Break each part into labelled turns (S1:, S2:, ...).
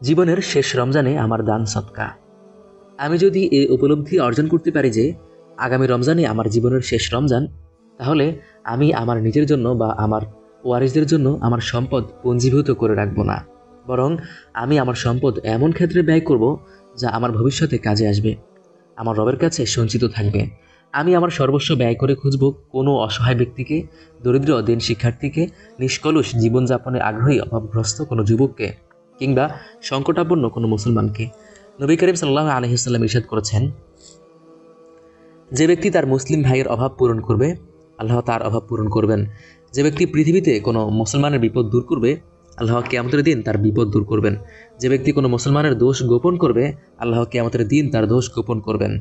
S1: জীবনের শেষ রমজানে আমার দান সৎকা। আমি যদি এই উপলব্ধি অর্জন করতে পারি যে আগামী রমজানে আমার জীবনের শেষ রমজান, তাহলে আমি আমার নিজের জন্য বা আমার ওয়ারিসদের জন্য আমার সম্পদ পঞ্জীভূত করে রাখবো না, বরং আমি আমার সম্পদ এমন ক্ষেত্রে ব্যয় করব যা আমার ভবিষ্যতে কাজে আসবে, আমার রবের কাছে সঞ্চিত থাকবে। আমি আমার সর্বস্ব ব্যয় করে খুঁজব কোনো অসহায় ব্যক্তিকে, দরিদ্র দিন শিক্ষার্থীকে, নিষ্কলুষ জীবনযাপনে আগ্রহী অভাবগ্রস্ত কোনো যুবককে, কিংবা সংকটাপন্ন কোনো মুসলমানকে। নবী করিম সাল্লাল্লাহু আলাইহি ওয়াসাল্লাম ইরশাদ করেছেন, যে ব্যক্তি তার মুসলিম ভাইয়ের অভাব পূরণ করবে, আল্লাহ তার অভাব পূরণ করবেন। যে ব্যক্তি পৃথিবীতে কোনো মুসলমানের বিপদ দূর করবে, আল্লাহ কিয়ামতের দিন তার বিপদ দূর করবেন। যে ব্যক্তি কোনো মুসলমানের দোষ গোপন করবে, আল্লাহ কিয়ামতের দিন তার দোষ গোপন করবেন।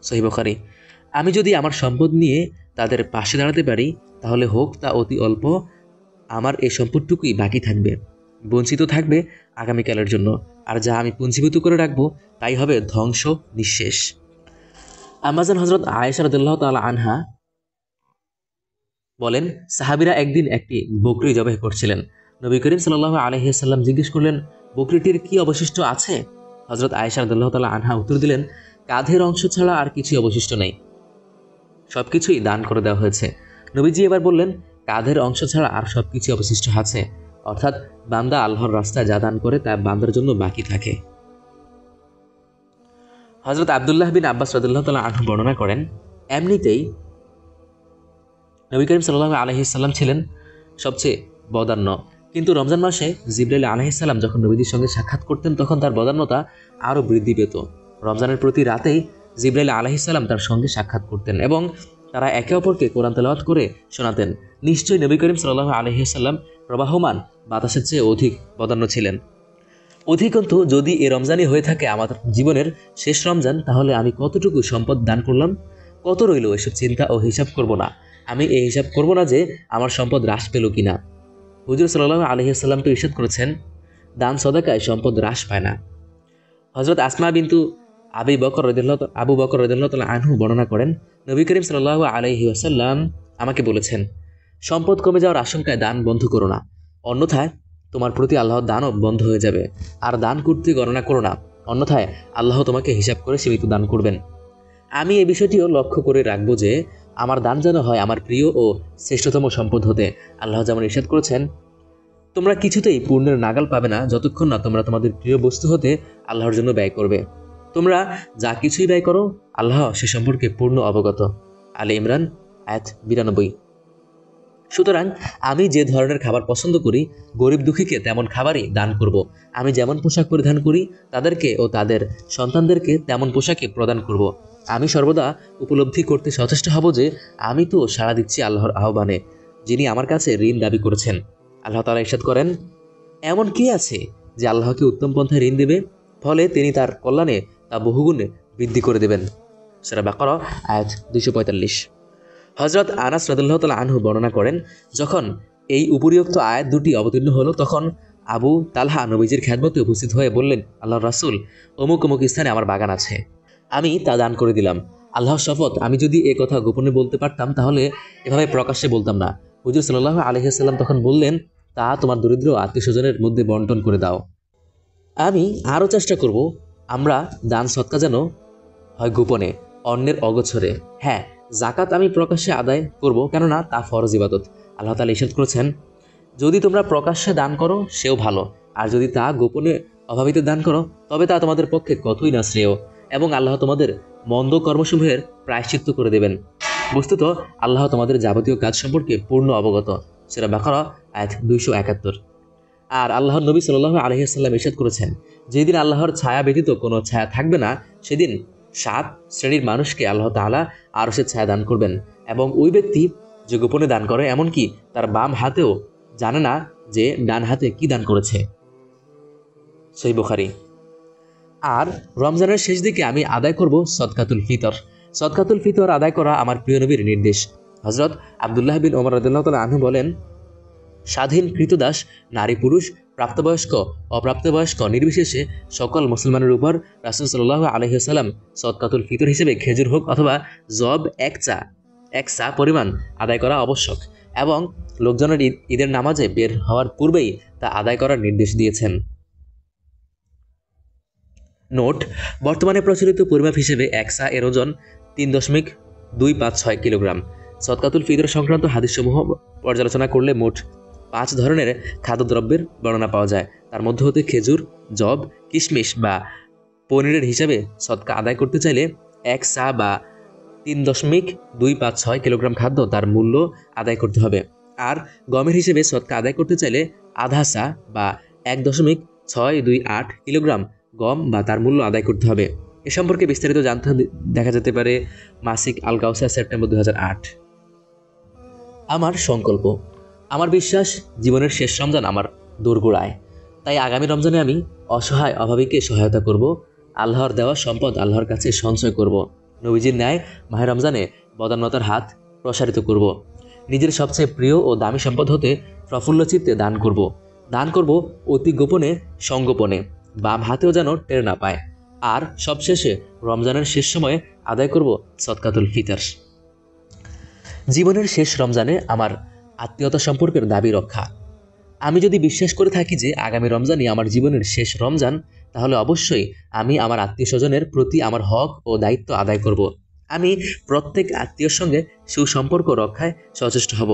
S1: সহিহ বুখারী। আমি যদি আমার সম্পদ নিয়ে তাদের পাশে দাঁড়াতে পারি, তাহলে হোক তা অতি অল্প, আমার এই সম্পদটুকুই বাকি থাকবে, বঞ্চিত থাকবে আগামীকালের জন্য। আর যা আমি পুঞ্জীভূত করে রাখবো তাই হবে ধ্বংস, নিঃশেষ। আমাজান হযরত আয়েশা রাদিয়াল্লাহু তাআলা আনহা বলেন, সাহাবীরা একদিন একটি বকরি জবাই করছিলেন। নবী করিম সাল্লাল্লাহু আলাইহি ওয়াসাল্লাম জিজ্ঞেস করলেন, বকরিটির কি অবশিষ্ট আছে? হযরত আয়েশা রাদিয়াল্লাহু তাআলা আনহা উত্তর দিলেন, কাঁধের অংশ ছাড়া আর কিছুই অবশিষ্ট নেই, সবকিছুই দান করে দেওয়া হয়েছে। নবীজি এবার বললেন, কাঁধের অংশ ছাড়া আর সবকিছু অবশিষ্ট আছে, অর্থাৎ বান্দা আল্লাহর রাস্তায় যা দান করে তা বান্দার জন্য বাকি থাকে। হযরত আব্দুল্লাহ বিন আব্বাস রাদিয়াল্লাহু তাআলা আনহু বর্ণনা করেন, এমনিতেই নবী করিম সাল্লাল্লাহু আলাইহি সাল্লাম ছিলেন সবচেয়ে বদান্য, কিন্তু রমজান মাসে জিবরাইল আলাইহিস সালাম যখন নবীজির সঙ্গে সাক্ষাৎ করতেন তখন তার বদান্যতা আরও বৃদ্ধি পেত। রমজানের প্রতি রাতেই জিবরাইল আলাইহিস সালাম তার সঙ্গে সাক্ষাৎ করতেন এবং তারা একে অপরকে কোরআন তেলাওয়াত করে শোনাতেন। নিশ্চয়ই নবী করিম সাল্লাল্লাহু আলাইহি সাল্লাম প্রবাহমান বাতাসের চেয়ে অধিক বদান্য ছিলেন। অধিকন্তু যদি এ রমজানই হয়ে থাকে আমাদের জীবনের শেষ রমজান, তাহলে আমি কতটুকু সম্পদ দান করলাম, কত রইল, এসব চিন্তা ও হিসাব করব না। আমি এই হিসাব করব না যে আমার সম্পদ হ্রাস পেল কিনা। হুজুর সাল্লাল্লাহু আলাইহি ওয়াসাল্লাম তো ইরশাদ করেছেন, দান সদাকায় সম্পদ হ্রাস পায় না। হযরত আসমা বিনতু আবু বকর রাদিয়াল্লাহু তাআলা আনহু বর্ণনা করেন, নবী করিম সাল্লাল্লাহু আলাইহি ওয়াসাল্লাম আমাকে বলেছেন, সম্পদ কমে যাওয়ার আশঙ্কায় দান বন্ধ করো না, অন্যথায় তোমার প্রতি আল্লাহর দানও বন্ধ হয়ে যাবে। আর দান করতে গণনা করো না, অন্যথায় আল্লাহ তোমাকে হিসাব করে সীমিত দান করবেন। আমি এই বিষয়টিও লক্ষ্য করে রাখবো যে আমার দান যেন হয় আমার প্রিয় ও শ্রেষ্ঠতম সম্পদ হতে। আল্লাহ যেমন ইরশাদ করেছেন, তোমরা কিছুতেই পূর্ণের নাগাল পাবে না যতক্ষণ না তোমরা তোমাদের প্রিয় বস্তু হতে আল্লাহর জন্য ব্যয় করবে। তোমরা যা কিছুই ব্যয় করো, আল্লাহ সে সম্পর্কে পূর্ণ অবগত। আলে ইমরান আয়াত 92। সুতরাং আমি যে ধরনের খাবার পছন্দ করি, গরিব দুঃখীকে তেমন খাবারই দান করব। আমি যেমন পোশাক পরিধান করি, তাদেরকে ও তাদের সন্তানদেরকে তেমন পোশাকই প্রদান করব। আমি সর্বদা উপলব্ধি করতে সচেষ্ট হব যে আমি তো সাড়া দিচ্ছি আল্লাহর আহ্বানে, যিনি আমার কাছে ঋণ দাবি করেছেন। আল্লাহ তাআলা ইরশাদ করেন, এমন কি আছে যে আল্লাহকে উত্তম পন্থায় ঋণ দেবে, ফলে তিনি তার কল্যাণে তা বহুগুণে বৃদ্ধি করে দেবেন। সূরা বাকারা আয়াত 245। হযরত আনাস রাদিয়াল্লাহু তাআলা আনহু বর্ণনা করেন, যখন এই উপরিউক্ত আয়াত দুটি অবতীর্ণ হলো তখন আবু তালহা নবীজির খেদমতে উপস্থিত হয়ে বললেন, আল্লাহর রাসূল, অমুক অমুক স্থানে আমার বাগান আছে, আমি তা দান করে দিলাম। আল্লাহর শপথ, আমি যদি এ কথা গোপনে বলতে পারতাম তাহলে এভাবে প্রকাশ্যে বলতাম না। হুজুর সাল্লাল্লাহু আলাইহি ওয়াসাল্লাম তখন বললেন, তা তোমার দরিদ্র আত্মীয়স্বজনের মধ্যে বন্টন করে দাও। আমি আরও চেষ্টা করব আমরা দান সৎকা যেন হয় গোপনে, অন্যের অগোচরে। হ্যাঁ, জাকাত আমি প্রকাশ্যে আদায় করব, কেননা তা ফরজ ইবাদত। আল্লাহ তাআলা ইরশাদ করেছেন, যদি তোমরা প্রকাশ্যে দান করো সেও ভালো, আর যদি তা গোপনে অভাবিত দান করো তবে তা তোমাদের পক্ষে কতই না শ্রেয়, এবং আল্লাহ তোমাদের মন্দ কর্মসমূহের প্রায়শ্চিত্ত করে দেবেন। বস্তুত আল্লাহ তোমাদের যাবতীয় কাজ সম্পর্কে পূর্ণ অবগত। সূরা বাকারা আয়াত 271। আর আল্লাহর নবী সাল্লাল্লাহু আলাইহি ওয়াসাল্লাম ইরশাদ করেছেন, যেদিন আল্লাহর ছায়া ব্যতীত কোনো ছায়া থাকবে না, সেদিন 7 শ্রেণীর মানুষকে আল্লাহ তাআলা আরশের ছায়া দান করবেন, এবং ওই ব্যক্তি যে গোপনে দান করে, এমনকি তার বাম হাতেও জানে না যে ডান হাতে কি দান করেছে। সহিহ বুখারী। আর রমজানের শেষ দিকে আমি আদায় করব সদকাতুল ফিতর। সদকাতুল ফিতর আদায় করা আমার প্রিয় নবীর নির্দেশ। হযরত আব্দুল্লাহ বিন ওমর রাদিয়াল্লাহু তাআলা আনহু বলেন, স্বাধীন কৃতদাস, নারী পুরুষ, প্রাপ্তবয়স্ক অপ্রাপ্তবয়স্ক নির্বিশেষে সকল মুসলমানের উপর রাসূল সাল্লাল্লাহু আলাইহি ওয়াসাল্লাম সদকাতুল ফিতর হিসেবে খেজুর হোক অথবা জব এক চা পরিমাণ আদায় করা আবশ্যক, এবং লোকজনের ঈদের নামাজে বের হওয়ার পূর্বেই তা আদায় করার নির্দেশ দিয়েছেন। নোট: বর্তমানে প্রচলিত পরিমাপ হিসেবে এক সা এর ওজন 3.256 কিলোগ্রাম। সদকাতুল ফিতর সংক্রান্ত হাদিসসমূহ পর্যালোচনা করলে মোট 5 ধরনের খাদ্যদ্রব্যের বর্ণনা পাওয়া যায়। তার মধ্যে হতে খেজুর, জব, কিশমিশ বা পনিরের হিসাবে সদকা আদায় করতে চাইলে এক সা বা 3.256 কিলোগ্রাম খাদ্য তার মূল্য আদায় করতে হবে। আর গমের হিসেবে সদকা আদায় করতে চাইলে আধা সা বা 1.628 কিলোগ্রাম গম বা তার মূল্য আদায় করতে হবে। এ সম্পর্কে বিস্তারিত জানতে দেখা যেতে পারে মাসিক আল কাউসার, সেপ্টেম্বর 2008। আমার সংকল্প: আমার বিশ্বাস, জীবনের শেষ রমজান আমার দোরগোড়ায়। তাই আগামী রমজানে আমি অসহায় অভাবীকে সহায়তা করব, আল্লাহর দেওয়া সম্পদ আল্লাহর কাছে সঞ্চয় করব, নবীজির ন্যায় মাহে রমজানে বদান্যতার হাত প্রসারিত করব, নিজের সবচেয়ে প্রিয় ও দামি সম্পদ হতে প্রফুল্ল চিত্তে দান করব অতি গোপনে সংগোপনে, বাম হাতেও যেন টের না পায়। আর সবশেষে রমজানের শেষ সময়ে আদায় করব সদকাতুল ফিতর। জীবনের শেষ রমজানে আমার আত্মীয়তা সম্পর্কের দাবি রক্ষা। আমি যদি বিশ্বাস করে থাকি যে আগামী রমজানই আমার জীবনের শেষ রমজান, তাহলে অবশ্যই আমি আমার আত্মীয় স্বজনের প্রতি আমার হক ও দায়িত্ব আদায় করব। আমি প্রত্যেক আত্মীয়র সঙ্গে সুসম্পর্ক রক্ষায় সচেষ্ট হব,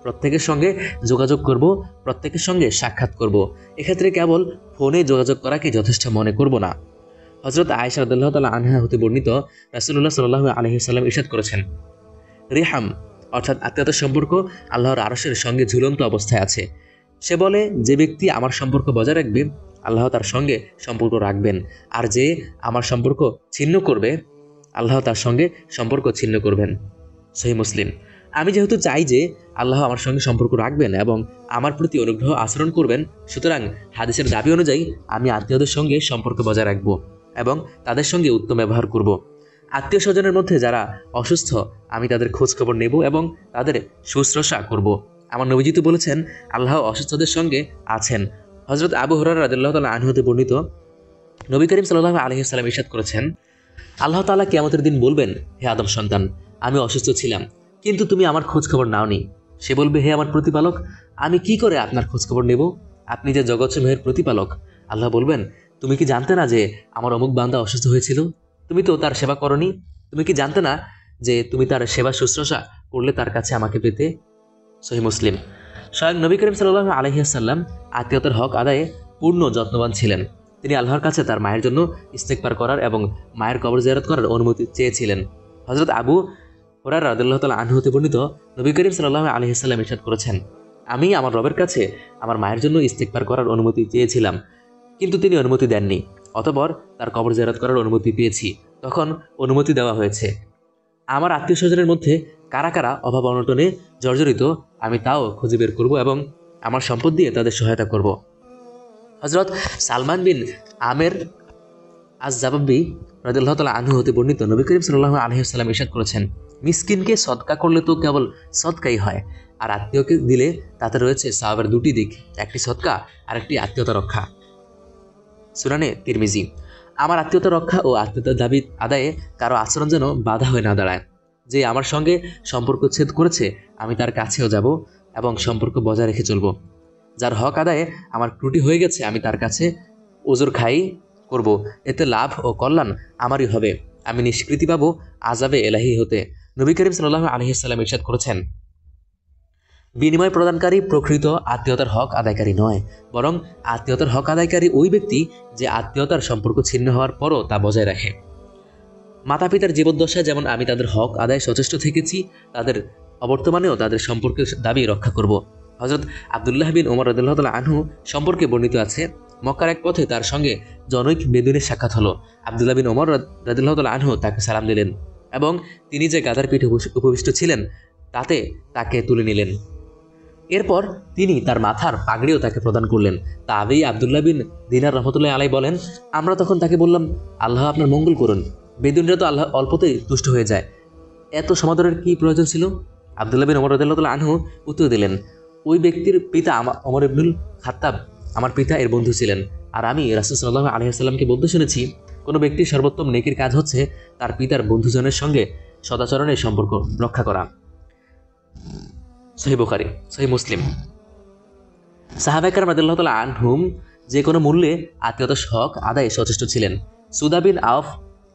S1: প্রত্যেকের সঙ্গে যোগাযোগ করব, প্রত্যেকের সঙ্গে সাক্ষাৎ করব। এক্ষেত্রে কেবল ফোনে যোগাযোগ করাকে যথেষ্ট মনে করব না। হযরত আয়েশা রাদিয়াল্লাহু তাআলা আনহা হতে বর্ণিত, রাসূলুল্লাহ সাল্লাল্লাহু আলাইহি ওয়াসাল্লাম ইরশাদ করেছেন, রিহাম অর্থাৎ আত্মীয়তার সম্পর্ক আল্লাহর আরশের সঙ্গে ঝুলন্ত অবস্থায় আছে। সে বলে, যে ব্যক্তি আমার সম্পর্ক বজায় রাখবে, আল্লাহ তার সঙ্গে সম্পর্ক রাখবেন, আর যে আমার সম্পর্ক ছিন্ন করবে, আল্লাহ তার সঙ্গে সম্পর্ক ছিন্ন করবেন। সহিহ মুসলিম। আমি যেহেতু চাই যে আল্লাহ আমার সঙ্গে সম্পর্ক রাখবেন এবং আমার প্রতি অনুগ্রহ আচরণ করবেন, সুতরাং হাদিসের দাবি অনুযায়ী আমি আত্মীয়দের সঙ্গে সম্পর্ক বজায় রাখব এবং তাদের সঙ্গে উত্তম ব্যবহার করব। আত্মীয় স্বজনের মধ্যে যারা অসুস্থ, আমি তাদের খোঁজ খবর নেব এবং তাদের শুশ্রূষা করব। আমার নবীজি তো বলেছেন, আল্লাহ অসুস্থদের সঙ্গে আছেন। হযরত আবু হুরায়রা রাদিয়াল্লাহু তাআলা আনহু হতে বর্ণিত, নবী করিম সাল্লাল্লাহু আলাইহি ওয়াসাল্লাম ইরশাদ করেছেন, আল্লাহ তাআলা কিয়ামতের দিন বলবেন, হে আদম সন্তান, আমি অসুস্থ ছিলাম, কিন্তু তুমি আমার খোঁজ খবর নাওনি। সে বলবে, হে আমার প্রতিপালক, আমি কি করে আপনার খোঁজ খবর নেব? আপনি যে জগৎসমূহের প্রতিপালক। আল্লাহ বলবেন, তুমি কি জানতে না যে আমার অমুক বান্দা অসুস্থ হয়েছিল? তুমি তো তার সেবা করনি। তুমি কি জানতে না যে তুমি তার সেবা শুশ্রূষা করলে তার কাছে আমাকে পেতে? সহিহ মুসলিম। স্বয়ং নবী করিম সাল্লাল্লাহু আলাইহি ওয়াসাল্লাম আত্মীয়তার হক আদায়ে পূর্ণ যত্নবান ছিলেন। তিনি আল্লাহর কাছে তার মায়ের জন্য ইস্তেগফার করার এবং মায়ের কবর জিয়ারত করার অনুমতি চেয়েছিলেন। হযরত আবু হুরায়রা রাদিয়াল্লাহু তাআলা আনহু হতে বর্ণিত, নবী করিম সাল্লাল্লাহু আলাইহি ওয়াসাল্লাম ইরশাদ করেছেন, আমি আমার রবের কাছে আমার মায়ের জন্য ইস্তেগফার করার অনুমতি চেয়েছিলাম, কিন্তু তিনি অনুমতি দেননি। অতঃপর তার কবর জিয়ারত করার অনুমতি পেয়েছি, তখন অনুমতি দেওয়া হয়েছে। আমার আত্মীয় স্বজনের মধ্যে কারা কারা অভাব অনটনে জর্জরিত, আমি তাও খুঁজে বের করব এবং আমার সম্পদ দিয়ে তাদের সহায়তা করব। হযরত সালমান বিন আমের আজ-জাবাবি রাদিয়াল্লাহু তাআলা আনহু হতে বর্ণিত, নবী করিম সাল্লাল্লাহু আলাইহি ওয়াসাল্লাম ইরশাদ করেছেন, মিসকিনকে সদকা করলে তো কেবল সদকাই হয়, আর আত্মীয়কে দিলে তাতে রয়েছে সওয়াবের দুটি দিক, একটি সদকা আর একটি আত্মীয়তা রক্ষা। সুনানে তিরমিজি। আমার আত্মীয়তা রক্ষা ও আত্মীয়তার দাবি আদায়ে কারো আচরণ যেন বাধা হয়ে না দাঁড়ায়। যে আমার সঙ্গে সম্পর্ক ছেদ করেছে, আমি তার কাছেও যাব এবং সম্পর্ক বজায় রেখে চলব। যার হক আদায়ে আমার ত্রুটি হয়ে গেছে, আমি তার কাছে ওজর খাই করব। এতে লাভ ও কল্যাণ আমারই হবে। আমি নিষ্কৃতি পাবো আযাবে এলাহি হতে। নবী করিম সাল্লাল্লাহু আলাইহি ওয়াসাল্লাম ইরশাদ করেছেন, বিনিময় প্রদানকারী প্রকৃত আত্মীয়তার হক আদায়কারী নয়, বরং আত্মীয়তার হক আদায়কারী ওই ব্যক্তি যে আত্মীয়তার সম্পর্ক ছিন্ন হওয়ার পরও তা বজায় রাখে। মাতা পিতার জীবদ্দশায় যেমন আমি তাদের হক আদায় সচেষ্ট থেকেছি, তাদের অবর্তমানেও তাদের সম্পর্কের দাবি রক্ষা করব। হযরত আব্দুল্লাহ বিন ওমর রাদিয়াল্লাহু তাআলা আনহু সম্পর্কে বর্ণিত আছে, মক্কার এক পথে তার সঙ্গে জনৈক বেদুইনের সাক্ষাৎ হলো। আব্দুল্লাহ বিন ওমর রাদিয়াল্লাহু তাআলা আনহু তাকে সালাম দিলেন এবং তিনি যে গাধার পিঠে উপবিষ্ট ছিলেন তাতে তাকে তুলে নিলেন। এরপর তিনি তার মাথার পাগড়িও তাকে প্রদান করলেন। তাবেঈ আব্দুল্লাহ বিন দিনার রাহমাতুল্লাহি আলাইহি বলেন, আমরা তখন তাকে বললাম, আল্লাহ আপনার মঙ্গল করুন, বেদুইনরা তো আল্লাহ অল্পতেই তুষ্ট হয়ে যায়, এত সমাদরের কি প্রয়োজন ছিল? আব্দুল্লাহ বিন ওমর রাদিয়াল্লাহু তাআলা আনহু উত্তর দিলেন, ওই ব্যক্তির পিতা ওমর ইবনুল খাত্তাব আমার পিতা এর বন্ধু ছিলেন, আর আমি রাসূল সাল্লাল্লাহু আলাইহি ওয়াসাল্লামকে বলতে শুনেছি, কোনো ব্যক্তির সর্বোত্তম নেকির কাজ হচ্ছে তার পিতার বন্ধুজনের সঙ্গে সদাচরণের সম্পর্ক রক্ষা করা। সহিহ বুখারী, সহিহ মুসলিম। সাহাবায়ে কেরাম রাদিয়াল্লাহু তাআলা আনহুম যে কোনো মূল্যে আত্মীয়তার হক আদায়ে সচেষ্ট ছিলেন। সুদা বিন আউফ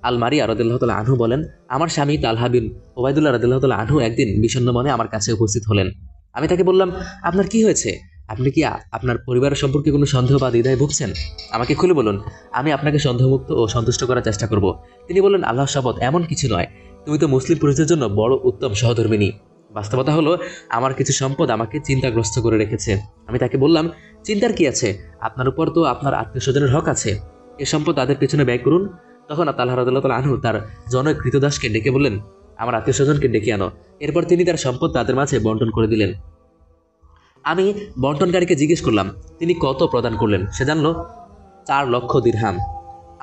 S1: আল মারিয়া রাদিয়াল্লাহু তাআলা আনহু বলেন, আমার স্বামী তালহা বিন ওবাইদুল্লাহ রাদিয়াল্লাহু তাআলা আনহু একদিন বিষণ্ণ মনে আমার কাছে উপস্থিত হলেন। আমি তাকে বললাম, আপনার কি হয়েছে? আপনি কি আপনার পরিবারের সম্পর্কে কোনো সন্দেহ বা দ্বিধায় ভুগছেন? আমাকে খুলে বলুন, আমি আপনাকে সন্দেহমুক্ত ও সন্তুষ্ট করার চেষ্টা করব। তিনি বললেন, আল্লাহর শপথ, এমন কিছু নয়। তুমি তো মুসলিম পুরুষদের জন্য বড় উত্তম সহধর্মিণী। বাস্তবতা হলো, আমার কিছু সম্পদ আমাকে চিন্তাগ্রস্ত করে রেখেছে। আমি তাকে বললাম, চিন্তার কি আছে? আপনার উপর তো আপনার আত্মীয় স্বজনের হক আছে। এ সম্পদ তাদের পেছনে ব্যয় করুন। তখন তালহা রাদিয়াল্লাহু তাআলা আনহু তার জনৈক কৃতদাসকে ডেকে বললেন, আমার আত্মীয় স্বজনকে ডেকে আনো। এরপর তিনি তার সম্পদ তাদের মাঝে বন্টন করে দিলেন। আমি বন্টনকারীকে জিজ্ঞেস করলাম, তিনি কত প্রদান করলেন? সে জানল 4,00,000 দিরহাম।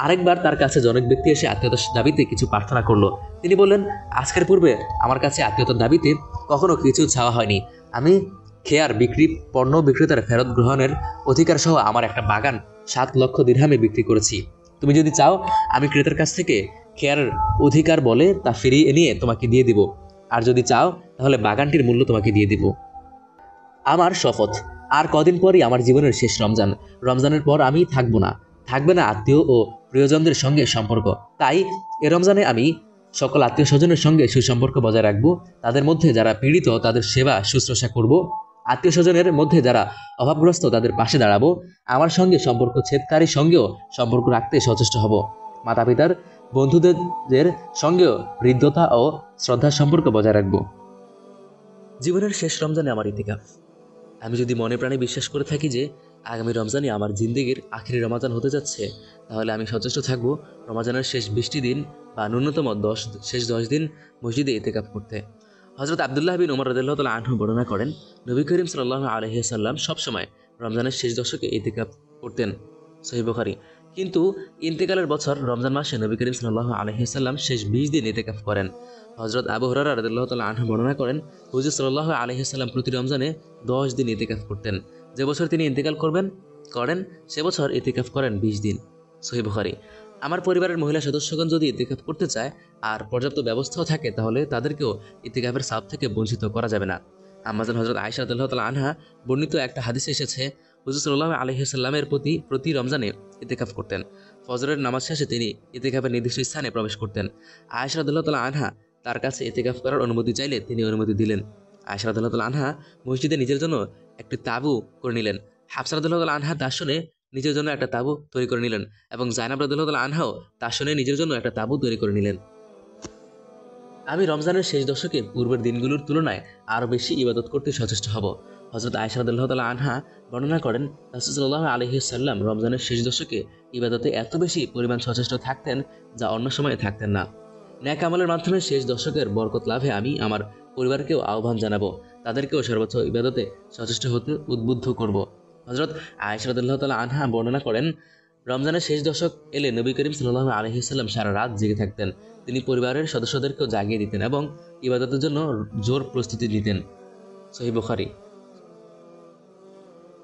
S1: আরেকবার তার কাছে জনৈক ব্যক্তি এসে আত্মীয়তার দাবিতে কিছু প্রার্থনা করলো। তিনি বললেন, আজকের পূর্বে আমার কাছে আত্মীয়তার দাবিতে কখনো কিছু চাওয়া হয়নি। আমি খেয়ার বিক্রি পণ্য বিক্রেতার ফেরত গ্রহণের অধিকার সহ আমার একটা বাগান 7,00,000 দিরহামে বিক্রি করেছি। তুমি যদি চাও, আমি ক্রেতার কাছ থেকে খেয়ার অধিকার বলে তা ফিরিয়ে নিয়ে তোমাকে দিয়ে দিব। আর যদি চাও, তাহলে বাগানটির মূল্য তোমাকে দিয়ে দিব। আমার শপথ, আর কদিন পরই আমার জীবনের শেষ রমজান। রমজানের পর আমি থাকবে না আত্মীয় ও প্রিয়জনদের সঙ্গে সম্পর্ক। তাই এ রমজানে আমি সকল আত্মীয় স্বজনের সঙ্গে সুসম্পর্ক বজায় রাখবো। তাদের মধ্যে যারা পীড়িত তাদের সেবা শুশ্রূষা করব। আত্মীয় স্বজনের মধ্যে যারা অভাবগ্রস্ত তাদের পাশে দাঁড়াবো। আমার সঙ্গে সম্পর্ক ছেদকারীর সঙ্গেও সম্পর্ক রাখতে সচেষ্ট হব। মাতা পিতার বন্ধুদের সঙ্গেও হৃদ্যতা ও শ্রদ্ধার সম্পর্ক বজায় রাখবো। জীবনের শেষ রমজানে আমার ইতিকাফ। আমি যদি মনে প্রাণে বিশ্বাস করে থাকি যে আগামী রমজানই আমার জিন্দেগির আখিরি রমাজান হতে যাচ্ছে, তাহলে আমি সচেষ্ট থাকব রমাজানের শেষ 20টি দিন বা ন্যূনতম শেষ 10 দিন মসজিদে ইতিকাফ করতে। হযরত আব্দুল্লাহ বিন ওমর রাদিয়াল্লাহু তাআলা আনহু বর্ণনা করেন, নবী করিম সাল্লাল্লাহু আলাইহি ওয়াসাল্লাম সবসময় রমজানের শেষ দশকে ইতিকাফ করতেন। সহিহ বুখারী। কিন্তু ইন্তেকালের বছর রমজান মাসে নবী করিম সাল্লাল্লাহু আলাইহি ওয়াসাল্লাম শেষ 20 দিন ইতিকাফ করেন। হযরত আবু হুরায়রা রাদিয়াল্লাহু তাআলা আনহু বর্ণনা করেন, হুজুর সাল্লাল্লাহু আলাইহি ওয়াসাল্লাম প্রতি রমজানে 10 দিন ইতিকাফ করতেন। যে বছর তিনি ইন্তেকাল করেন সে বছর ইতিকাফ করেন 20 দিন। সহিহ বুখারী। আমার পরিবারের মহিলা সদস্যগণ যদি ইতিকাফ করতে চায় আর পর্যাপ্ত ব্যবস্থাও থাকে, তাহলে তাদেরকেও ইতিকাফের সাব থেকে বঞ্চিত করা যাবে না। আম্মাজান হযরত আয়েশা রাদিয়াল্লাহু তাআলা আনহা বর্ণিত একটা হাদিসে এসেছে, হুজুর সাল্লাল্লাহু আলাইহি ওয়াসাল্লামের প্রতি রমজানে ইতিকাফ করতেন। ফজরের নামাজ শেষে তিনি ইতিকাফের নির্দিষ্ট স্থানে প্রবেশ করতেন। আয়েশা রাদিয়াল্লাহু তাআলা আনহা তার কাছে ইতিকাফ করার অনুমতি চাইলে তিনি অনুমতি দিলেন। আয়েশা রাদিয়াল্লাহু তাআলা আনহা মসজিদে নিজের জন্য একটি তাঁবু করে নিলেন। হাফসা রাদিয়াল্লাহু তাআলা আনহা তার শুনে নিজের জন্য একটা তাঁবু তৈরি করে নিলেন এবং জায়নাব রাদিয়াল্লাহু তাআলা আনহাও তার শুনে নিজের জন্য একটা তাঁবু তৈরি করে নিলেন। আমি রমজানের শেষ দশকে পূর্বের দিনগুলোর তুলনায় আরও বেশি ইবাদত করতে সচেষ্ট হব। হযরত আয়েশা রাদিয়াল্লাহু তাআলা আনহা বর্ণনা করেন, রাসূল সাল্লাল্লাহু আলাইহি ওয়াসাল্লাম রমজানের শেষ দশকে ইবাদতে এত বেশি পরিমাণ সচেষ্ট থাকতেন যা অন্য সময়ে থাকতেন না। ন্যাক আমলের মাধ্যমে শেষ দশকের বরকত লাভে আমি আমার পরিবারকেও আহ্বান জানাবো, তাদেরকেও সর্বোচ্চ ইবাদতে সচেষ্ট হতে উদ্বুদ্ধ করব। হযরত আয়েশা রাদিয়াল্লাহু তাআলা আনহা বর্ণনা করেন, রমজানের শেষ দশক এলে নবী করিম সাল্লাল্লাহু আলাইহি ওয়াসাল্লাম সারা রাত জেগে থাকতেন। তিনি পরিবারের সদস্যদেরকেও জাগিয়ে দিতেন এবং ইবাদতের জন্য জোর প্রস্তুতি নিতেন। সহিহ বুখারী।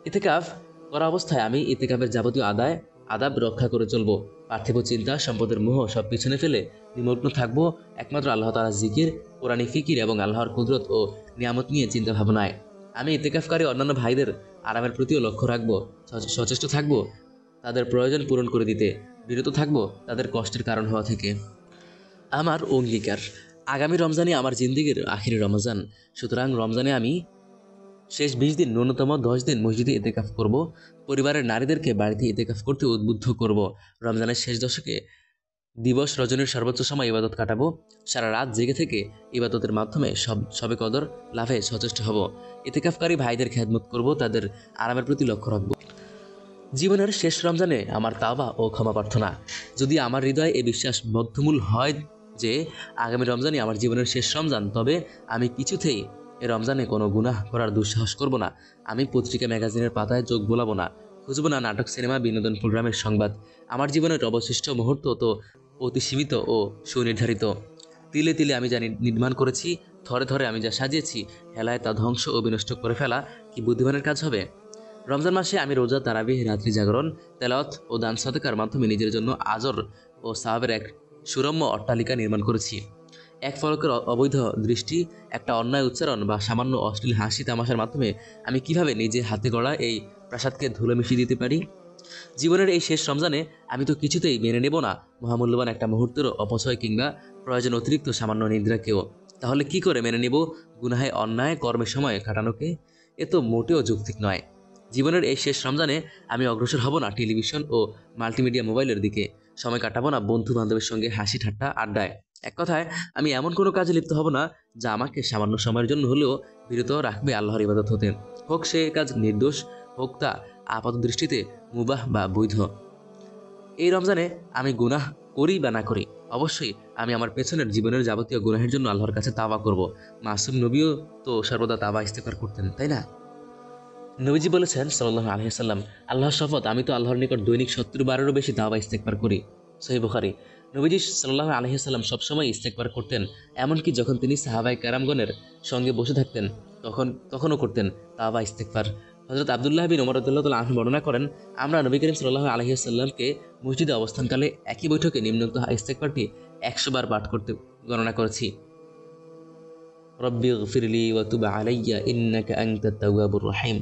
S1: ইতিকাফ করা অবস্থায় আমি ইতিকাফের যাবতীয় আদাব রক্ষা করে চলব। পার্থিব চিন্তা, সম্পদের মোহ সব পিছনে ফেলে নিমগ্ন থাকব একমাত্র আল্লাহ তাআলার জিকির, কোরআনী ফিকির এবং আল্লাহর কুদরত ও নিয়ামত নিয়ে চিন্তা ভাবনায়। আমি ইতিকাফকারী অন্যান্য ভাইদের আরামের প্রতিও লক্ষ্য রাখব, সচেষ্ট থাকব তাদের প্রয়োজন পূরণ করে দিতে, বিরত থাকব তাদের কষ্টের কারণ হওয়া থেকে। আমার অঙ্গীকার, আগামী রমজানই আমার জিন্দেগির আখিরি রমজান। সুতরাং রমজানে আমি শেষ 20 দিন ন্যূনতম 10 দিন মসজিদে ইতিকাফ করব। পরিবারের নারীদেরকে বাড়িতে ইতিকাফ করতে উদ্বুদ্ধ করব। রমজানের শেষ দশকে দিবস রজনীর সর্বোচ্চ সময় ইবাদত কাটাবো। সারা রাত জেগে থেকে ইবাদতের মাধ্যমে সবে কদর লাভে সচেষ্ট হব। ইতিকাফকারী ভাইদের খেদমত করব, তাদের আরামের প্রতি লক্ষ্য রাখব। জীবনের শেষ রমজানে আমার তাওবা ও ক্ষমা প্রার্থনা। যদি আমার হৃদয়ে এই বিশ্বাস বদ্ধমূল হয় যে আগামী রমজানই আমার জীবনের শেষ রমজান, তবে আমি কিছুতেই এ রমজানে কোনো গুনাহ করার দুঃসাহস করব না। আমি পত্রিকা ম্যাগাজিনের পাতায় চোখ বোলাবো না, খুঁজব না নাটক, সিনেমা, বিনোদন প্রোগ্রামের সংবাদ। আমার জীবনের অবশিষ্ট মুহূর্ত তো অতি সীমিত ও সুনির্ধারিত। তিলে তিলে আমি যা নির্মাণ করেছি, থরে থরে আমি যা সাজিয়েছি, হেলায় তা ধ্বংস ও বিনষ্ট করে ফেলা কি বুদ্ধিমানের কাজ হবে? রমজান মাসে আমি রোজা, তারাবিহ, রাত্রি জাগরণ, তেলাওয়াত ও দান সদকার মাধ্যমে নিজের জন্য আজর ও সাহাবের এক সুরম্য অট্টালিকা নির্মাণ করেছি। এক ফলকের অবৈধ দৃষ্টি, একটা অন্যায় উচ্চারণ বা সামান্য অশ্লীল হাসি তামাশার মাধ্যমে আমি কিভাবে নিজে হাতে গড়া এই প্রাসাদকে ধুলো মিশিয়ে দিতে পারি? জীবনের এই শেষ রমজানে আমি তো কিছুতেই মেনে নেব না মহামূল্যবান একটা মুহূর্তেরও অপচয় কিংবা প্রয়োজন অতিরিক্ত সামান্য নিদ্রাকেও। তাহলে কি করে মেনে নেব গুনাহে অন্যায় কর্মের সময় কাটানোকে? এ তো মোটেও যৌক্তিক নয়। জীবনের এই শেষ রমজানে আমি অগ্রসর হব না টেলিভিশন ও মাল্টিমিডিয়া মোবাইলের দিকে, সময় কাটাবো না বন্ধু বান্ধবের সঙ্গে হাসি ঠাট্টা আড্ডায়। এক কথায় আমি এমন কোনো কাজে লিপ্ত হব না যা আমাকে সামান্য সময়ের জন্য হলেও বিরত রাখবে আল্লাহর ইবাদত হতে, হোক সে কাজ নির্দোষ, হোক তা আপাত দৃষ্টিতে মুবাহ বা বৈধ। এই রমজানে আমি গুনাহ করি বা না করি, অবশ্যই আমি আমার পেছনের জীবনের যাবতীয় গুনাহের জন্য আল্লাহর কাছে তাওবা করব। মাসুম নবীও তো সর্বদা তাওবা ইস্তেগফার করতেন, তাই না? নবীজি বলেছেন সাল্লাল্লাহু আলাইহি ওয়াসাল্লাম, আল্লাহর শপথ আমি তো আল্লাহর নিকট দৈনিক 70 বারেরও বেশি তাওবা ইস্তেগফার করি। সহিহ বুখারী। নবীজি সাল্লাল্লাহু আলাইহি ওয়াসাল্লাম সবসময় ইস্তেগফার করতেন, এমনকি যখন তিনি সাহাবায়ে কেরামগণের সঙ্গে বসে থাকতেন তখনও করতেন তাওবা ইস্তেগফার। হযরত আব্দুল্লাহ বিন ওমর রাদিয়াল্লাহু তাআলা আনহু বর্ণনা করেন, আমরা নবী করিম সাল্লাল্লাহু আলাইহি ওয়াসাল্লামকে মসজিদে অবস্থানকালে একই বৈঠকে নিম্নোক্ত ইস্তেগফারটি 100 বার পাঠ করতে গণনা করেছি। রব্বিগফিরলি ওয়া তুব আলাইয়া ইন্নাকা আনতাত তাওয়াবুর রহিম।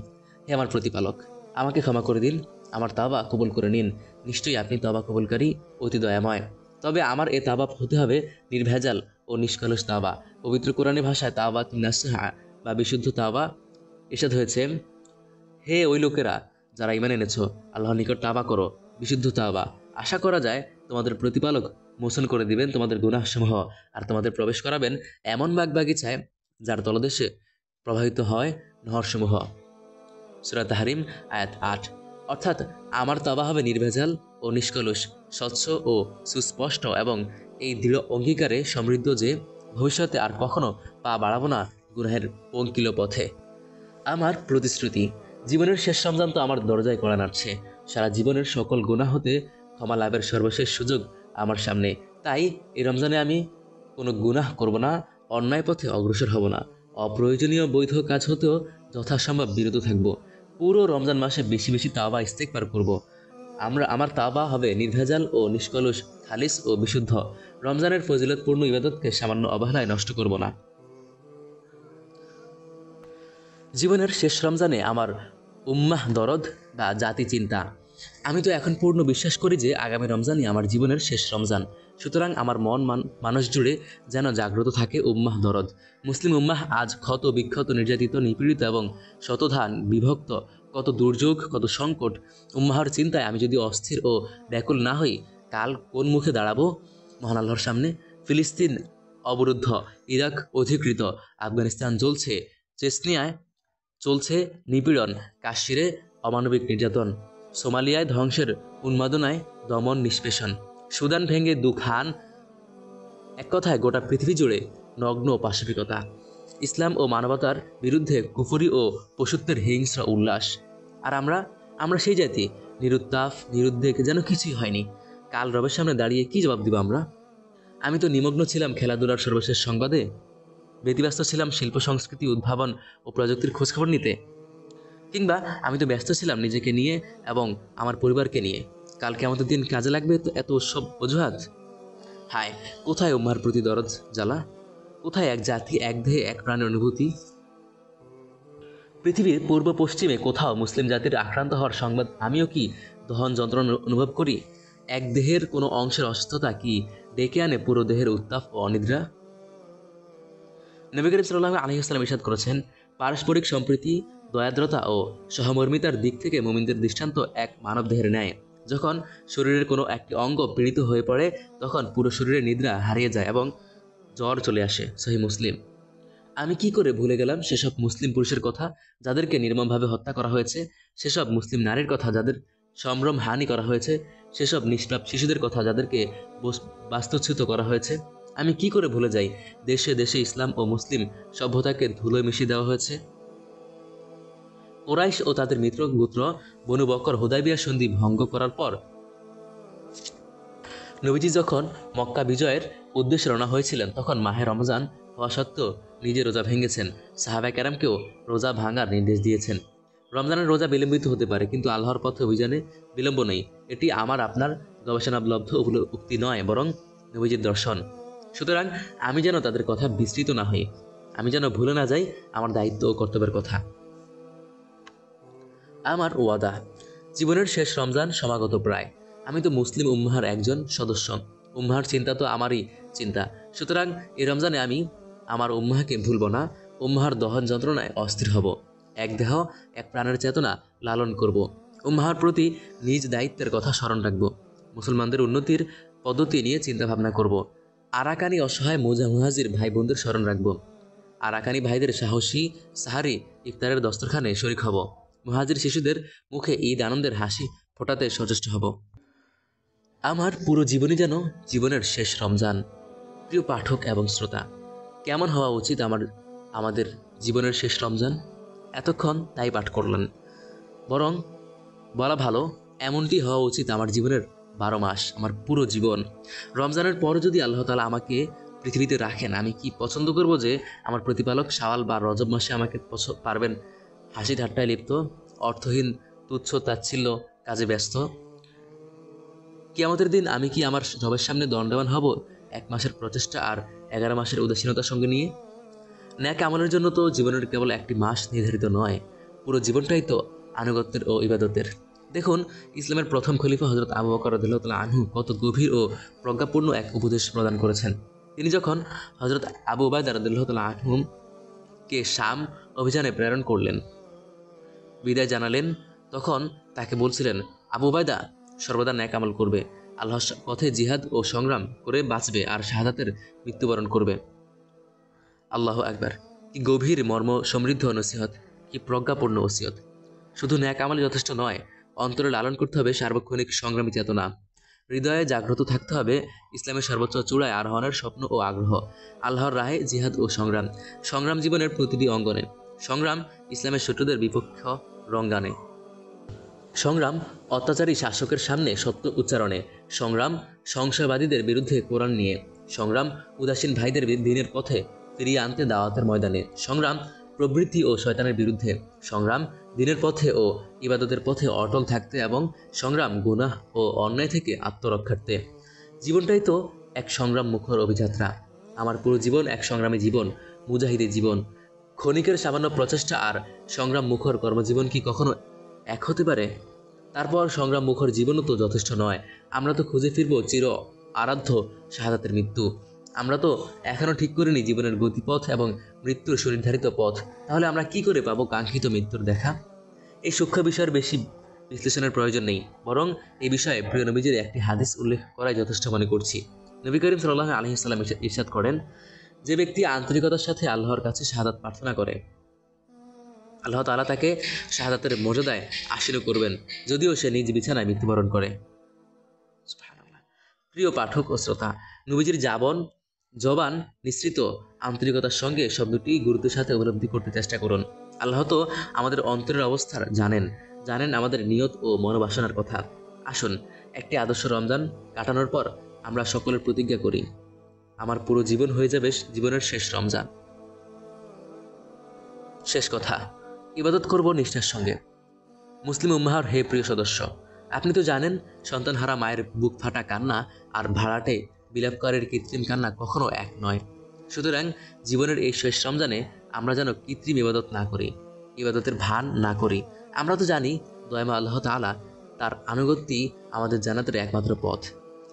S1: হে আমার প্রতিপালক, আমাকে ক্ষমা করে দিন, আমার তাওবা কবুল করে নিন, নিশ্চয়ই আপনি তাওবা কবুলকারী, অতি দয়াময়। তবে আমার এ তাওবা হতে হবে নির্ভেজাল ও নিষ্কলুষ তাওবা। পবিত্র কোরআনী ভাষায় তাওবা নাসুহা বা বিশুদ্ধ তাওবা ইরশাদ হয়েছে, হে ওই লোকেরা যারা ঈমান এনেছো, আল্লাহর নিকট তাওবা করো, বিশুদ্ধ তাওবা। আশা করা যায় তোমাদের প্রতিপালক মোচন করে দিবেন তোমাদের গুনাহসমূহ আর তোমাদের প্রবেশ করাবেন এমন বাগবাগিচায় যার তলদেশে প্রবাহিত হয় নহরসমূহ। সূরা তাহরিম আয়াত 8। অর্থাৎ আমার তাওবা হবে নির্ভেজাল ও নিষ্কলুষ, স্বচ্ছ ও সুস্পষ্ট এবং এই দৃঢ় অঙ্গীকারে সমৃদ্ধ যে ভবিষ্যতে আর কখনো পা বাড়াবো না গুনাহের পঙ্কিল পথে। আমার প্রতিশ্রুতি, জীবনের শেষ রমজান তো আমার দরজায় কড়া নাড়ছে। সারা জীবনের সকল গুনাহ হতে ক্ষমা লাভের সর্বশেষ সুযোগ আমার সামনে। তাই এই রমজানে আমি কোনো গুনাহ করব না, অন্যায় পথে অগ্রসর হব না, অপ্রয়োজনীয় বৈধ কাজ হতেও যথাসম্ভব বিরত থাকব। পুরো রমজান মাসে বেশি বেশি তাওবা ইস্তেগফার করব। আমার তাওবা হবে নির্ভেজাল ও নিষ্কলুষ, খালিস ও বিশুদ্ধ। রমজানের ফজিলতপূর্ণ ইবাদতকে সামান্য অবহেলায় নষ্ট করব না। জীবনের শেষ রমজানে আমার উম্মাহ দরদ বা জাতি চিন্তা। আমি তো এখন পূর্ণ বিশ্বাস করি যে আগামী রমজানই আমার জীবনের শেষ রমজান। সুতরাং আমার মানুষ জুড়ে যেন জাগ্রত থাকে উম্মাহ দরদ। মুসলিম উম্মাহ আজ ক্ষত বিক্ষত, নির্যাতিত, নিপীড়িত এবং শতধা বিভক্ত। কত দুর্যোগ, কত সংকট। উম্মাহর চিন্তায় আমি যদি অস্থির ও ব্যাকুল না হই, কাল কোন মুখে দাঁড়াবো মহান আল্লাহর সামনে? ফিলিস্তিন অবরুদ্ধ, ইরাক অধিকৃত, আফগানিস্তান জ্বলছে, চেচনিয়ায় চলছে নিপীড়ন, কাশ্মীরে অমানবিক নির্যাতন, সোমালিয়ায় ধ্বংসের উন্মাদনায় দমন নিষ্পেষণ, সুদান ভেঙে দুখান, এক কথায় গোটা পৃথিবী জুড়ে নগ্ন পাশবিকতা, ইসলাম ও মানবতার বিরুদ্ধে কুফরি ও পশুত্বের হিংস্র উল্লাস। আর আমরা সেই জাতি, নিরুত্তাপ নিরুদ্বেগ, যেন কিছুই হয়নি। কাল রবের সামনে দাঁড়িয়ে কি জবাব দিব আমরা? আমি তো নিমগ্ন ছিলাম খেলাধুলার সর্বশেষ সংবাদে, ব্যতিব্যস্ত ছিলাম শিল্প সংস্কৃতি, উদ্ভাবন ও প্রযুক্তির খোঁজখবর নিতে। কিংবা আমি তো ব্যস্ত ছিলাম নিজেকে নিয়ে এবং আমার পরিবারকে নিয়ে। কাল কিয়ামতের দিন কাজে লাগবে তো এত সব অজুহাত? হায়, কোথায় উম্মার প্রতি দরদ জ্বালা? কোথায় এক জাতি, এক দেহে, এক প্রাণের অনুভূতি? পৃথিবীর পূর্ব পশ্চিমে কোথাও মুসলিম জাতির আক্রান্ত হওয়ার সংবাদ আমিও কি দহন যন্ত্রণা অনুভব করি? এক দেহের কোনো অংশের অসুস্থতা কি ডেকে আনে পুরো দেহের উত্তাপ ও অনিদ্রা? নবী করিম সাল্লাল্লাহু আলাইহি ওয়াসাল্লাম ইরশাদ করেছেন, পারস্পরিক সম্প্রীতি, দয়াদ্রতা ও সহমর্মিতার দিক থেকে মুমিনদের দৃষ্টান্ত এক মানবদেহের ন্যায়। যখন শরীরের কোনো একটি অঙ্গ পীড়িত হয়ে পড়ে, তখন পুরো শরীরের নিদ্রা হারিয়ে যায় এবং জ্বর চলে আসে। সহিহ মুসলিম। আমি কি করে ভুলে গেলাম সেসব মুসলিম পুরুষের কথা যাদেরকে নির্মমভাবে হত্যা করা হয়েছে, সেসব মুসলিম নারীর কথা যাদের সম্ভ্রম হানি করা হয়েছে, সেসব নিষ্পাপ শিশুদের কথা যাদেরকে বাস্তুচ্যুত করা হয়েছে। আমি কি করে ভুলে যাই দেশে দেশে ইসলাম ও মুসলিম সভ্যতাকে ধুলোয় মিশিয়ে দেওয়া হয়েছে। কুরাইশ ও তাদের মিত্র গোত্র বনু বকর হুদায়বিয়া সন্ধি ভঙ্গ করার পর নবীজি যখন মক্কা বিজয়ের উদ্দেশ্যে রওনা হয়েছিলেন, তখন মাহে রমজান হওয়া সত্ত্বেও নিজে রোজা ভেঙেছেন। সাহাবায়ে কেরামকেও রোজা ভাঙার নির্দেশ দিয়েছেন। রমজানের রোজা বিলম্বিত হতে পারে, কিন্তু আল্লাহর পথে অভিযানে বিলম্ব নেই। এটি আমার আপনার গবেষণালব্ধ উক্তি নয়, বরং নবীজির দর্শন। সুতরাং আমি যেন তাদের কথা বিস্তৃত না হই, আমি যেন ভুলে না যাই আমার দায়িত্ব ও কর্তব্যের কথা। আমার ওয়াদা, জীবনের শেষ রমজান সমাগত প্রায়। আমি তো মুসলিম উম্মাহর একজন সদস্য। উম্মাহর চিন্তা তো আমারই চিন্তা। সুতরাং এই রমজানে আমি আমার উম্মাহকে ভুলব না। উম্মাহর দহন যন্ত্রণায় অস্থির হব। এক দেহ এক প্রাণের চেতনা লালন করব। উম্মাহর প্রতি নিজ দায়িত্বের কথা স্মরণ রাখব। মুসলমানদের উন্নতির পদ্ধতি নিয়ে চিন্তা ভাবনা করব। আরাকানি অসহায় মুহাজির ভাই বোনদের স্মরণ রাখব। আরাকানি ভাইদের সাহসী সাহারি ইফতারের দস্তরখানে শরিক হব। মুহাজির শিশুদের মুখে ঈদ আনন্দের হাসি ফোটাতে সচেষ্ট হব। আমার পুরো জীবনই যেন জীবনের শেষ রমজান। প্রিয় পাঠক এবং শ্রোতা, কেমন হওয়া উচিত আমাদের জীবনের শেষ রমজান? এতক্ষণ তাই পাঠ করলেন। বরং বলা ভালো, এমনটি হওয়া উচিত আমার জীবনের 12 মাস, আমার পুরো জীবন। রমজানের পর যদি আল্লাহ তাআলা আমাকে পৃথিবীতে রাখেন, আমি কি পছন্দ করব যে আমার প্রতিপালক শাওয়াল বা রজব মাসে আমাকে পারবেন হাসি ঠাট্টায় লিপ্ত, অর্থহীন তুচ্ছ তাচ্ছিল্য কাজে ব্যস্ত? কিয়ামতের দিন আমি কি আমার রবের সামনে দণ্ডায়মান হব 1 মাসের প্রচেষ্টা আর 11 মাসের উদাসীনতার সঙ্গে নিয়ে? ন্যাক আমলের জন্য তো জীবনের কেবল একটি মাস নির্ধারিত নয়, পুরো জীবনটাই তো আনুগত্যের ও ইবাদতের। দেখুন, ইসলামের প্রথম খলিফা হযরত আবু বকর রাদিয়াল্লাহু তাআলা আনহু কত গভীর ও প্রজ্ঞাপূর্ণ এক উপদেশ প্রদান করেছেন। তিনি যখন হযরত আবু উবাইদা রাদিয়াল্লাহু তাআলা আনহুকে শাম অভিযানে প্রেরণ করলেন, বিদায় জানালেন, তখন তাকে বলছিলেন, আবু উবাইদা সর্বদা ন্যাক আমল করবে, আল্লাহর পথে জিহাদ ও সংগ্রাম করে বাঁচবে আর শাহাদাতের মৃত্যুবরণ করবে। আল্লাহু আকবার! কি গভীর মর্ম সমৃদ্ধ নসিহত, কি প্রজ্ঞাপূর্ণ ওসিয়ত! শুধু ন্যাক আমলে যথেষ্ট নয়, অন্তরে লালন করতে হবে সার্বক্ষণিক সংগ্রামী চেতনা। হৃদয়ে জাগ্রত থাকতে হবে ইসলামের সর্বোচ্চ চূড়ায় আরোহণের স্বপ্ন ও আগ্রহ। আল্লাহর রাহে জিহাদ ও সংগ্রাম। সংগ্রাম জীবনের প্রতিটি অঙ্গনে। সংগ্রাম ইসলামের শত্রুদের বিপক্ষ রঙ্গানে। সংগ্রাম অত্যাচারী শাসকের সামনে সত্য উচ্চারণে। সংগ্রাম সংশয়বাদীদের বিরুদ্ধে কোরআন নিয়ে। সংগ্রাম উদাসীন ভাইদের দিনের পথে ফিরিয়ে আনতে দাওয়াতের ময়দানে। সংগ্রাম প্রবৃত্তি ও শয়তানের বিরুদ্ধে। সংগ্রাম দিনের পথে ও ইবাদতের পথে অটল থাকতে এবং সংগ্রাম গুনাহ ও অন্যায় থেকে আত্মরক্ষার্থে। জীবনটাই তো এক সংগ্রাম মুখর অভিযাত্রা। আমার পুরো জীবন এক সংগ্রামী জীবন, মুজাহিদি জীবন। ক্ষণিকের সামান্য প্রচেষ্টা আর সংগ্রাম মুখর কর্মজীবন কি কখনো এক হতে পারে? তারপর সংগ্রাম মুখর জীবনও তো যথেষ্ট নয়। আমরা তো খুঁজে ফিরবো চির আরাধ্য শাহাদাতের মৃত্যু। আমরা তো এখনো ঠিক করিনি জীবনের গতিপথ এবং মৃত্যুর সুনির্ধারিত পথ। তাহলে আমরা কি করে পাবো কাঙ্ক্ষিত মৃত্যুর দেখা? এই সূক্ষ্ম বিষয়ের বেশি বিশ্লেষণের প্রয়োজন নেই, বরং এই বিষয়ে প্রিয় নবীজির একটি হাদিস উল্লেখ করাই যথেষ্ট মনে করছি। নবী করিম সাল্লাল্লাহু আলাইহি ওয়াসাল্লাম ইরশাদ করেন, যে ব্যক্তি আন্তরিকতার সাথে আল্লাহর কাছে শাহাদাত প্রার্থনা করে, আল্লাহ তাআলা তাকে শাহাদাতের মর্যাদায় আসীন করবেন, যদিও সে নিজ বিছানায় মৃত্যুবরণ করে। সুবহানাল্লাহ। প্রিয় পাঠক ও শ্রোতা, নবীজির জবান নিঃসৃত আন্তরিকতার সঙ্গে শব্দটি গুরুত্বের সাথে উপলব্ধি করতে চেষ্টা করুন। আল্লাহ তো আমাদের অন্তরের অবস্থা জানেন আমাদের নিয়ত ও মনোবাসনার কথা। আসুন, একটি আদর্শ রমজান কাটানোর পর আমরা সকলের প্রতিজ্ঞা করি, আমার পুরো জীবন হয়ে যাবে জীবনের শেষ রমজান। শেষ কথা, ইবাদত করব নিষ্ঠার সঙ্গে। মুসলিম উম্মাহর হে প্রিয় সদস্য, আপনি তো জানেন, সন্তানহারা মায়ের বুক ফাটা কান্না আর ভাড়াটে বিলাপকারীর কৃত্রিম কান্না কখনো এক নয়। সুতরাং জীবনের এই শেষ রমজানে আমরা যেন কৃত্রিম ইবাদত না করি, ইবাদতের ভান না করি। আমরা তো জানি দয়াময় আল্লাহ তাআলা তার আনুগত্যই আমাদের জান্নাতের একমাত্র পথ।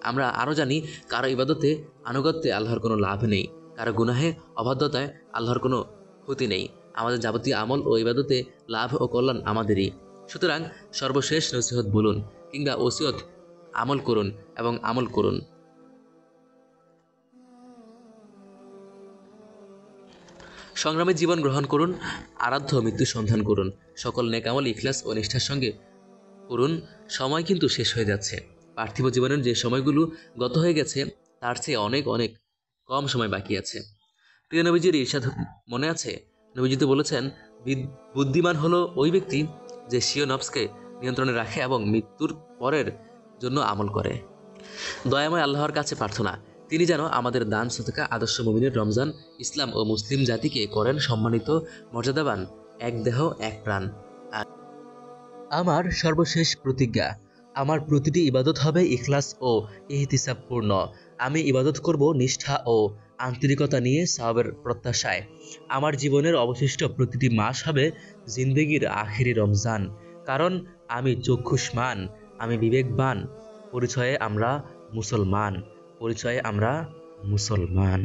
S1: আমরা আরও জানি কারো ইবাদতে আনুগত্যে আল্লাহর কোনো লাভ নেই, কারো গুনাহে অবাধ্যতায় আল্লাহর কোনো ক্ষতি নেই। আমাদের যাবতীয় আমল ও ইবাদতে লাভ ও কল্যাণ আমাদেরই। সুতরাং সর্বশেষ নসিহত বলুন কিংবা ওসিয়ত আমল করুন এবং আমল করুন। সংগ্রামী জীবন গ্রহণ করুন, আরাধ্য মৃত্যু সন্ধান করুন। সকল নেক আমল ইখলাস ও নিষ্ঠার সঙ্গে করুন। সময় কিন্তু শেষ হয়ে যাচ্ছে। পার্থিব জীবনের যে সময়গুলো গত হয়ে গেছে, তার চেয়ে অনেক অনেক কম সময় বাকি আছে। প্রিয় নবীজির ইরশাদ মনে আছে? নবীজি তো বলেছেন, বুদ্ধিমান হলো ওই ব্যক্তি যে স্বীয় নফসকে নিয়ন্ত্রণে রাখে এবং মৃত্যুর পরের জন্য আমল করে। দয়াময় আল্লাহর কাছে প্রার্থনা, তিনি যেন আমাদের দান সদকা আদর্শ মুমিনের রমজান ইসলাম ও মুসলিম জাতিকে করেন সম্মানিত, মর্যাদাবান, এক দেহ এক প্রাণ। আমার সর্বশেষ প্রতিজ্ঞা, আমার প্রতিটি ইবাদত হবে ইখলাস ও ইহতিসাবপূর্ণ। আমি ইবাদত করব নিষ্ঠা ও আন্তরিকতা নিয়ে, সওয়াবের প্রত্যাশায়। আমার জীবনের অবশিষ্ট প্রতিটি মাস হবে জিন্দেগির আখেরি রমজান, কারণ আমি চক্ষুষ্মান, আমি বিবেকবান, পরিচয়ে আমরা মুসলমান, পরিচয়ে আমরা মুসলমান।